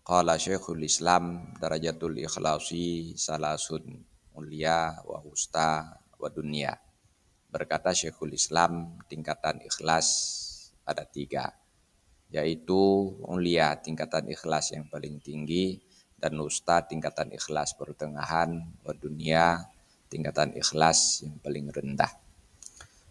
Qala Syekhul Islam darajatul ikhlasi salasun mulia wa wusta wa dunia. Berkata Syekhul Islam, tingkatan ikhlas ada 3, yaitu mulia tingkatan ikhlas yang paling tinggi, dan wusta tingkatan ikhlas pertengahan, wa dunia tingkatan ikhlas yang paling rendah.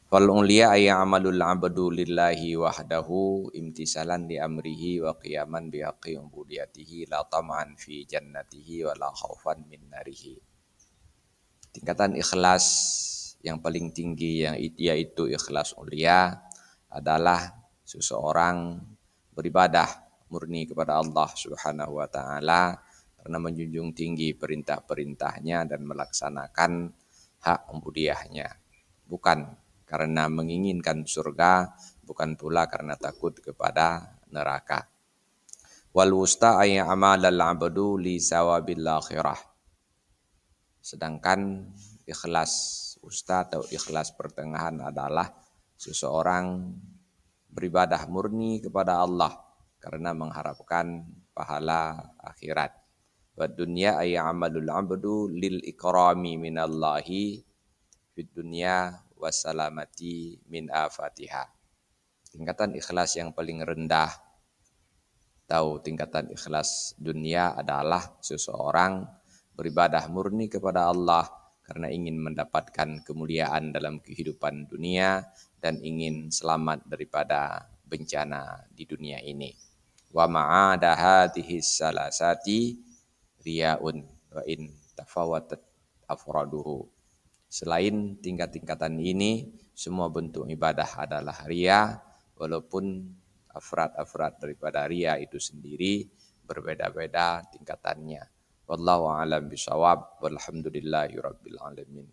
Fal ulia ay amalul abdu lillahi wahdahu imtisalan li amrihi wa qiyaman bi haqqi ubudiyatihi la tam'an fi jannatihi wa la khaufan min narihi. Tingkatan ikhlas yang paling tinggi yaitu ikhlas ulia adalah seseorang beribadah murni kepada Allah Subhanahu wa taala karena menjunjung tinggi perintah-perintahnya dan melaksanakan hak ubudiyahnya, bukan karena menginginkan surga, bukan pula karena takut kepada neraka. Wal wusta ay amalal abdu li sawabil akhirah. Sedangkan ikhlas wusta atau ikhlas pertengahan adalah seseorang beribadah murni kepada Allah karena mengharapkan pahala akhirat. Wa dunya ay amalul abdu lil ikrami minallahi fid dunya wassalamati min afatiha. Tingkatan ikhlas yang paling rendah atau tingkatan ikhlas dunia adalah seseorang beribadah murni kepada Allah karena ingin mendapatkan kemuliaan dalam kehidupan dunia dan ingin selamat daripada bencana di dunia ini. Wa ma'ada hadhihi salasati riyaun wa in tafawatat afraduhu. Selain tingkat-tingkatan ini, semua bentuk ibadah adalah riya, walaupun afrad-afrad daripada riya itu sendiri berbeda-beda tingkatannya. Wallahu a'lam bishawab, walhamdulillahi rabbil alamin.